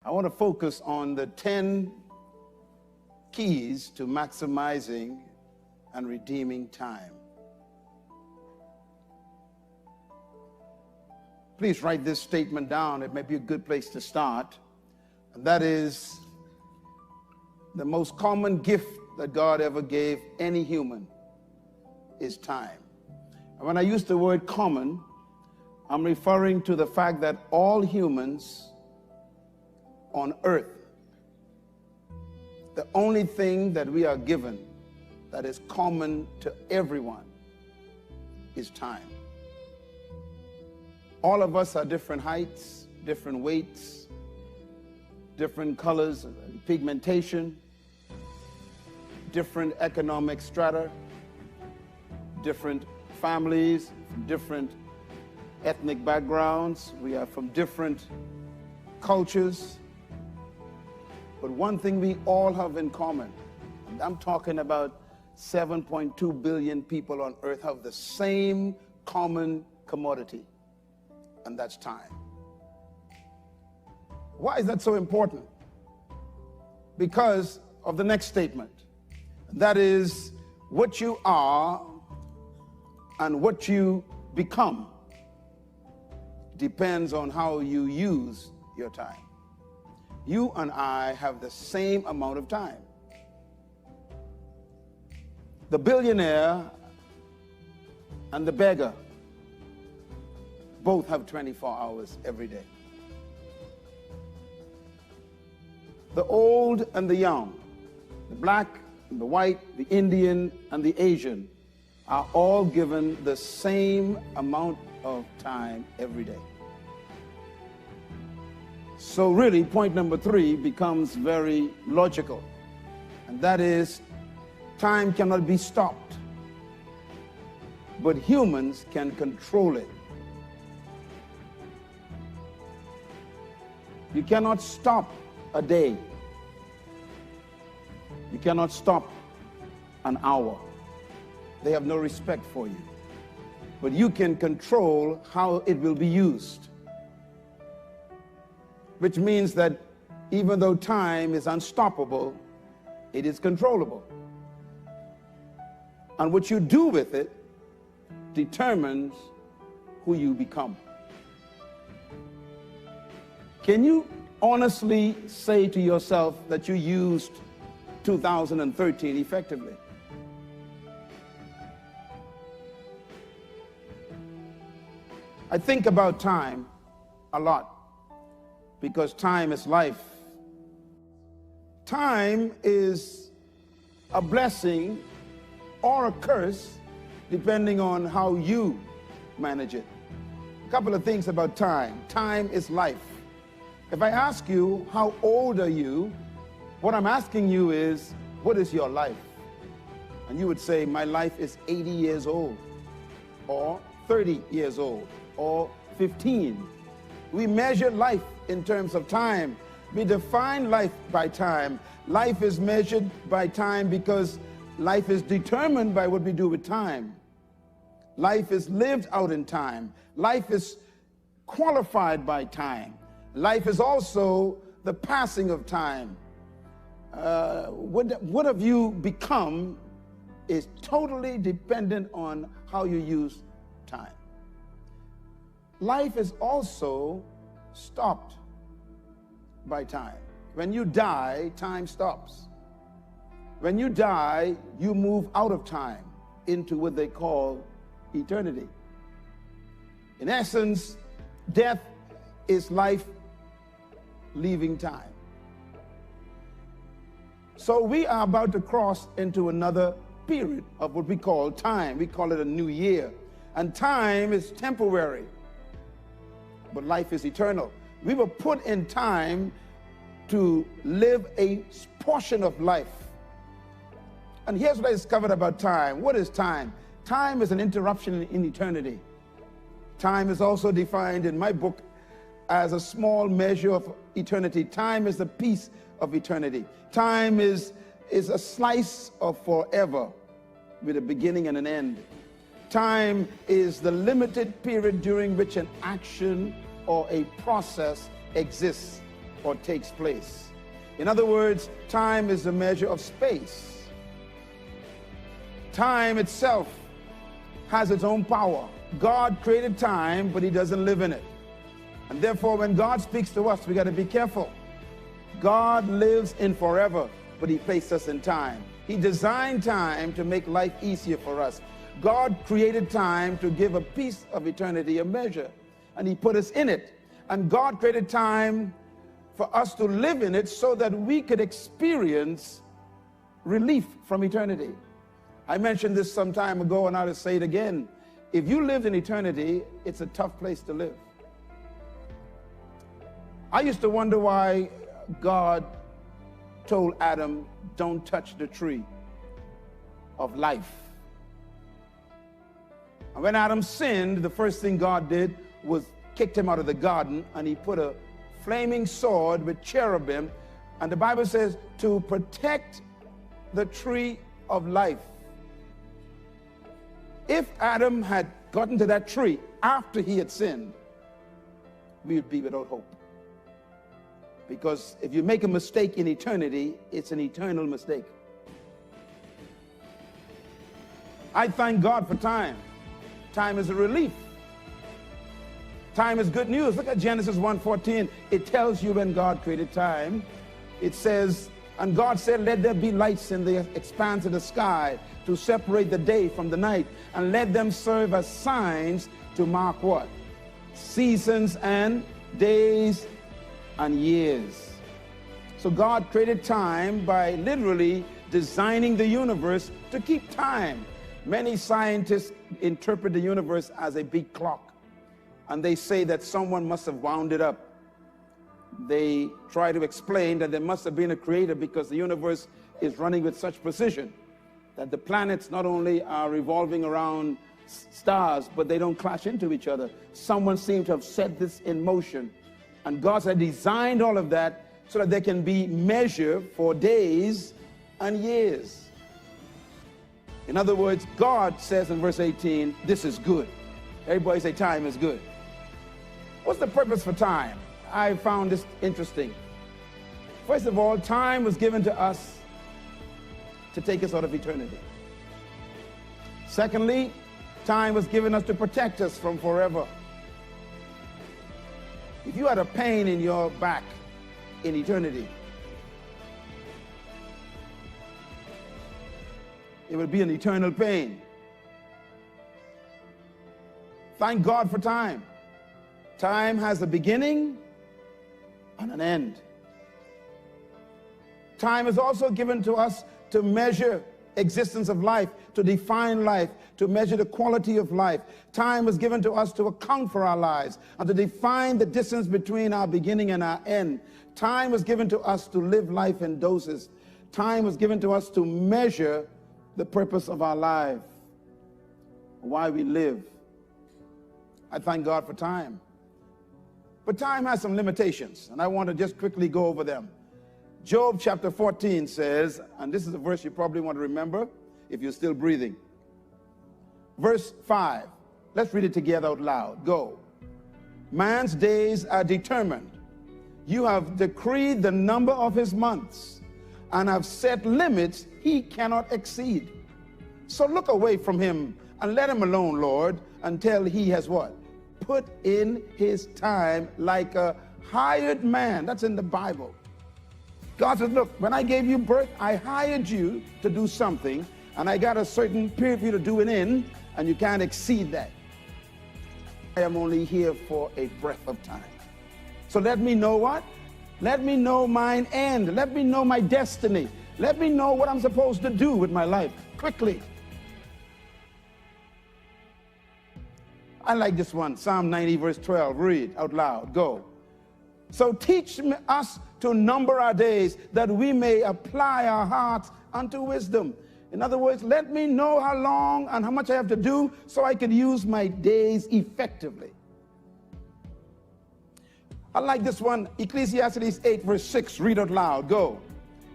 I want to focus on the 10 keys to maximizing and redeeming time. Please write this statement down. It may be a good place to start. And that is, the most common gift that God ever gave any human is time. And when I use the word common, I'm referring to the fact that all humans on earth, the only thing that we are given that is common to everyone is time. All of us are different heights, different weights, different colors, pigmentation, different economic strata, different families, different ethnic backgrounds. We are from different cultures. But one thing we all have in common, and I'm talking about 7.2 billion people on earth have the same common commodity, and that's time. Why is that so important? Because of the next statement. That is, what you are and what you become depends on how you use your time. You and I have the same amount of time. The billionaire and the beggar both have 24 hours every day. The old and the young, the black and the white, the Indian and the Asian are all given the same amount of time every day. So really, point number 3 becomes very logical, and that is, time cannot be stopped, but humans can control it. You cannot stop a day. You cannot stop an hour. They have no respect for you. But you can control how it will be used. Which means that even though time is unstoppable, it is controllable. And what you do with it determines who you become. Can you honestly say to yourself that you used 2013 effectively? I think about time a lot because time is life. Time is a blessing or a curse depending on how you manage it. A couple of things about time. Time is life. If I ask you, how old are you? What I'm asking you is, what is your life? And you would say, my life is 80 years old, or 30 years old, or 15. We measure life in terms of time. We define life by time. Life is measured by time because life is determined by what we do with time. Life is lived out in time. Life is qualified by time. Life is also the passing of time. What have you become is totally dependent on how you use time. Life is also stopped by time. When you die, time stops. When you die, you move out of time into what they call eternity. In essence, death is life leaving time. So we are about to cross into another period of what we call time. We call it a new year. And time is temporary, but life is eternal. We were put in time to live a portion of life. And here's what I discovered about time. What is time? Time is an interruption in eternity. Time is also defined in my book as a small measure of eternity. Time is a piece of eternity. Time is a slice of forever with a beginning and an end. Time is the limited period during which an action or a process exists. or takes place. In other words, time is a measure of space. Time itself has its own power. God created time, but he doesn't live in it. And therefore, when God speaks to us, we got to be careful. God lives in forever, but he placed us in time. He designed time to make life easier for us. God created time to give a piece of eternity a measure, and he put us in it. And God created time for us to live in it so that we could experience relief from eternity. I mentioned this some time ago, and I'll say it again. If you lived in eternity, it's a tough place to live. I used to wonder why God told Adam, don't touch the tree of life. And when Adam sinned, the first thing God did was kicked him out of the garden, and he put a flaming sword with cherubim, and the Bible says to protect the tree of life. If Adam had gotten to that tree after he had sinned, we would be without hope. Because if you make a mistake in eternity, it's an eternal mistake. I thank God for time. Time is a relief. Time is good news. Look at Genesis 1:14. It tells you when God created time. It says, and God said, let there be lights in the expanse of the sky to separate the day from the night, and let them serve as signs to mark what? Seasons and days and years. So God created time by literally designing the universe to keep time. Many scientists interpret the universe as a big clock, and they say that someone must have wound it up. They try to explain that there must have been a creator because the universe is running with such precision that the planets not only are revolving around stars, but they don't clash into each other. Someone seems to have set this in motion, and God has designed all of that so that there can be measure for days and years. In other words, God says in verse 18, this is good. Everybody say time is good. What's the purpose for time? I found this interesting. First of all, time was given to us to take us out of eternity. Secondly, time was given us to protect us from forever. If you had a pain in your back in eternity, it would be an eternal pain. Thank God for time. Time has a beginning and an end. Time is also given to us to measure existence of life, to define life, to measure the quality of life. Time was given to us to account for our lives and to define the distance between our beginning and our end. Time was given to us to live life in doses. Time was given to us to measure the purpose of our life, why we live. I thank God for time. But time has some limitations, and I want to just quickly go over them. Job chapter 14 says, and this is a verse you probably want to remember if you're still breathing. Verse 5. Let's read it together out loud. Go. Man's days are determined. You have decreed the number of his months and have set limits he cannot exceed. So look away from him and let him alone, Lord, until he has what? Put in his time like a hired man. That's in the Bible. God says, look, when I gave you birth, I hired you to do something, and I got a certain period for you to do it in, and you can't exceed that. I am only here for a breath of time. So let me know what? Let me know mine end. Let me know my destiny. Let me know what I'm supposed to do with my life quickly. I like this one, Psalm 90, verse 12. Read out loud. Go. So teach us to number our days, that we may apply our hearts unto wisdom. In other words, let me know how long and how much I have to do so I can use my days effectively. I like this one, Ecclesiastes 8, verse 6. Read out loud. Go.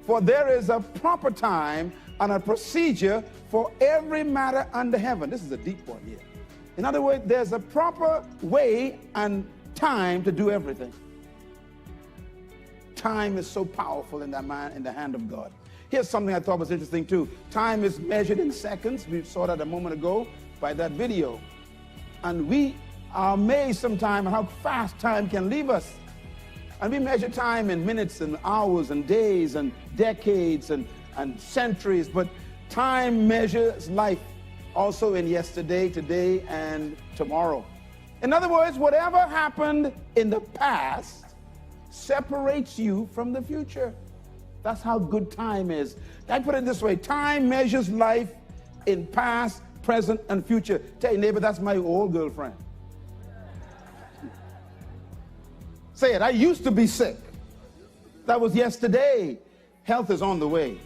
For there is a proper time and a procedure for every matter under heaven. This is a deep one here. In other words, there's a proper way and time to do everything. time is so powerful in the hand of God. Here's something I thought was interesting too. Time is measured in seconds. We saw that a moment ago by that video. And we are amazed sometimes how fast time can leave us. And we measure time in minutes and hours and days and decades and centuries. But time measures life also in yesterday, today, and tomorrow. In other words, whatever happened in the past separates you from the future. That's how good time is. I put it this way: time measures life in past, present, and future. Tell your neighbor, that's my old girlfriend. Say it. I used to be sick. That was yesterday. Health is on the way.